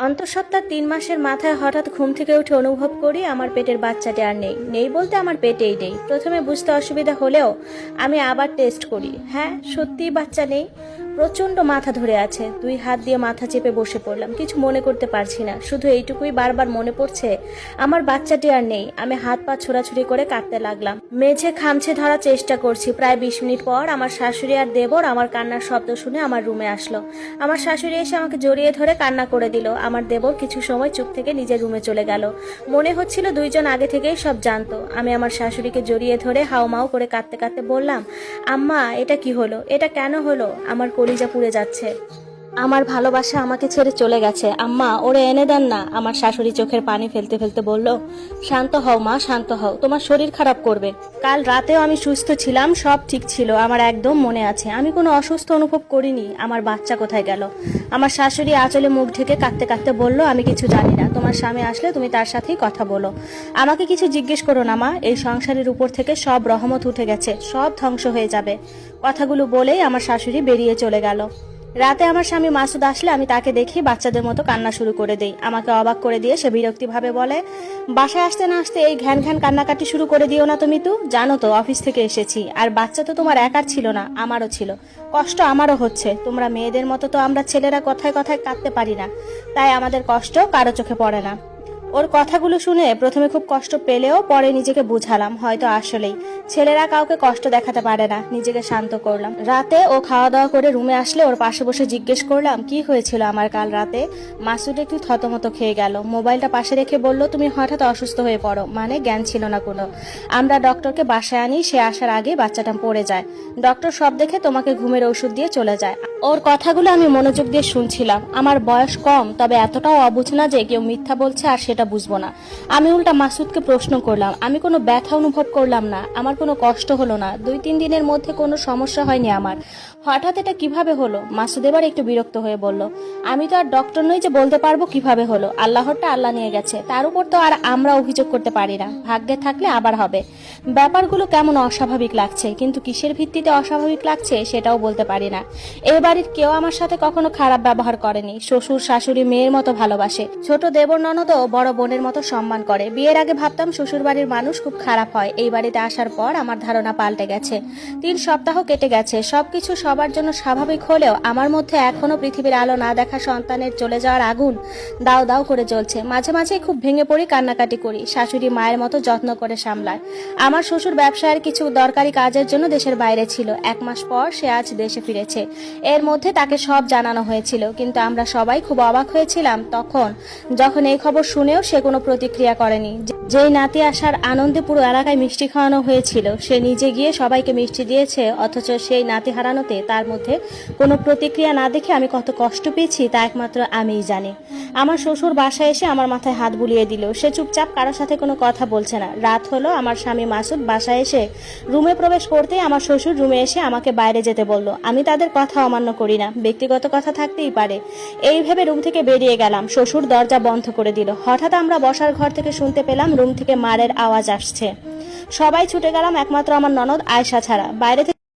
অন্তঃসত্ত্বা ৩ মাসের মাথায় হঠাৎ ঘুম থেকে উঠে অনুভব করি আমার পেটের বাচ্চাটি আর নেই। নেই বলতে আমার পেটেই নেই। প্রথমে বুঝতে অসুবিধা হলেও আমি আবার টেস্ট করি। হ্যাঁ, সত্যিই বাচ্চা নেই। প্রচণ্ড মাথা ধরে আছে। 2 হাত দিয়ে মাথা চেপে বসে পড়লাম। কিছু মনে করতে পারছি না। শুধু এইটুকুই বারবার মনে পড়ছে, আমার বাচ্চাটি আর নেই। আমি হাত পা ছোড়াছুড়ি করে কাঁদতে লাগলাম। মেঝে খামছে ধরার চেষ্টা করছি। প্রায় 20 মিনিট পর আমার শাশুড়ি আর দেবর আমার কান্নার শব্দ শুনে আমার রুমে আসলো। আমার শাশুড়ি এসে আমাকে জড়িয়ে ধরে কান্না করে দিল। আমার দেবর কিছু সময় চুপ থেকে নিজের রুমে চলে গেল। মনে হচ্ছিল দুইজন আগে থেকেই সব জানতো। আমি আমার শাশুড়িকে জড়িয়ে ধরে হাউমাউ করে কাঁদতে কাঁদতে বললাম, আম্মা এটা কি হলো, এটা কেন হলো? আমার কলিজা পুড়ে যাচ্ছে। আমার ভালোবাসা আমাকে ছেড়ে চলে গেছে। আম্মা ওরে এনে দেন না। আমার শাশুড়ি চোখের পানি ফেলতে ফেলতে বলল, শান্ত হও মা, শান্ত হও, তোমার শরীর খারাপ করবে। কাল রাতেও আমি সুস্থ ছিলাম, সব ঠিক ছিল, আমার একদম মনে আছে। আমি কোনো অসুস্থ অনুভব করিনি। আমার বাচ্চা কোথায় গেল? আমার শাশুড়ি আঁচলে মুখ ঢেকে কাঁদতে কাঁদতে বলল, আমি কিছু জানি না। তোমার স্বামী আসলে তুমি তার সাথেই কথা বলো। আমাকে কিছু জিজ্ঞেস করো না মা। এই সংসারের উপর থেকে সব রহমত উঠে গেছে, সব ধ্বংস হয়ে যাবে। কথাগুলো বলেই আমার শাশুড়ি বেরিয়ে চলে গেল। রাতে আমার স্বামী মাসুদ আসলে আমি তাকে দেখি বাচ্চাদের মতো কান্না শুরু করে দেই। আমাকে অবাক করে দিয়ে সে বিরক্তিভাবে বলে, বাসায় আসতে না আসতে এই ঘ্যান ঘ্যান কান্নাকাটি শুরু করে দিও না তুমি। তো জানো তো অফিস থেকে এসেছি, আর বাচ্চা তো তোমার একার ছিল না, আমারও ছিল। কষ্ট আমারও হচ্ছে। তোমরা মেয়েদের মতো তো আমরা ছেলেরা কথায় কথায় কাঁদতে পারি না, তাই আমাদের কষ্ট কারো চোখে পড়ে না। ওর কথাগুলো শুনে প্রথমে খুব কষ্ট পেলেও পরে নিজেকে বুঝালাম হয়তো আসলেই ছেলেরা কাউকে কষ্ট দেখাতে পারে না। নিজেকে শান্ত করলাম। রাতে ও খাওয়া দাওয়া করে রুমে আসলে ওর পাশে বসে জিজ্ঞেস করলাম, কি হয়েছিল আমার কাল রাতে? মাসুদ একটু থতমত খেয়ে গেল। মোবাইলটা পাশে রেখে বলল, তুমি হঠাৎ অসুস্থ হয়ে পড়ো, মানে জ্ঞান ছিল না কোনো। আমরা ডক্টরকে বাসায় আনি, সে আসার আগে বাচ্চাটা পড়ে যায়। ডক্টর সব দেখে তোমাকে ঘুমের ওষুধ দিয়ে চলে যায়। ওর কথাগুলো আমি মনোযোগ দিয়ে শুনছিলাম। আমার বয়স কম, তবে এতটাও অবুঝ না যে কেউ মিথ্যা বলছে আর সেটা বুঝবো না। আমি উল্টা মাসুদকে প্রশ্ন করলাম, আমি কোনো ব্যথা অনুভব করলাম না, আমার কোনো কষ্ট হলো না, 2-3 দিনের মধ্যে কোনো সমস্যা হয়নি আমার। হঠাৎ এটা কিভাবে হলো? মাসুদ এবার একটু বিরক্ত হয়ে বলল, আমি তো আর ডক্টর নই যে বলতে পারবো কিভাবে হলো। আল্লাহরটা আল্লাহ নিয়ে গেছে, তার উপর তো আর আমরা অভিযোগ করতে পারি না। ভাগ্যে থাকলে আবার হবে। ব্যাপারগুলো কেমন অস্বাভাবিক লাগছে, কিন্তু কিসের ভিত্তিতে অস্বাভাবিক লাগছে সেটাও বলতে পারি না। এই বাড়ির কেউ আমার সাথে কখনো খারাপ ব্যবহার করেনি। শ্বশুর শাশুড়ি মেয়ের মতো ভালোবাসে, ছোট দেবর ননদও বড় বোনের মতো সম্মান করে। বিয়ের আগে ভাবতাম শ্বশুর বাড়ির মানুষ খুব খারাপ হয়। এই বাড়িতে আসার পর আমার ধারণা পাল্টে গেছে। 3 সপ্তাহ কেটে গেছে। সবকিছু সবার জন্য স্বাভাবিক হলেও আমার মধ্যে এখনো পৃথিবীর আলো না দেখা সন্তানের চলে যাওয়ার আগুন দাও দাও করে জ্বলছে। মাঝে মাঝে খুব ভেঙে পড়ি, কান্নাকাটি করি। শাশুড়ি মায়ের মতো যত্ন করে সামলায়। আমার শ্বশুর ব্যবসায়ের কিছু দরকারি কাজের জন্য দেশের বাইরে ছিল। 1 মাস পর সে আজ দেশে ফিরেছে। এর মধ্যে তাকে সব জানানো হয়েছিল, কিন্তু আমরা সবাই খুব অবাক হয়েছিলাম যখন এই খবর শুনেও সে কোনো প্রতিক্রিয়া করেনি। যেই নাতি আসার আনন্দে পুরো এলাকায় মিষ্টি খাওয়ানো হয়েছিল, সে নিজে গিয়ে সবাইকে মিষ্টি দিয়েছে, অথচ সেই নাতি হারানোতে তার মধ্যে কোনো প্রতিক্রিয়া না দেখে আমি কত কষ্ট পেয়েছি তা একমাত্র আমিই জানি। আমার শ্বশুর বাসায় এসে আমার মাথায় হাত বুলিয়ে দিল। সে চুপচাপ, কারোর সাথে কোনো কথা বলছে না। রাত হলো। আমার স্বামী মাসুদ বাসায় এসে রুমে প্রবেশ করতেই আমার শ্বশুর রুমে এসে আমাকে বাইরে যেতে বলল। আমি তাদের কথা অমান্য করি না, ব্যক্তিগত কথা থাকতেই পারে। এই ভেবে রুম থেকে বেরিয়ে গেলাম। শ্বশুর দরজা বন্ধ করে দিল। হঠাৎ আমরা বসার ঘর থেকে শুনতে পেলাম রুম থেকে মারের আওয়াজ আসছে। সবাই ছুটে গেলাম, একমাত্র আমার ননদ আয়েশা ছাড়া। বাইরে থেকে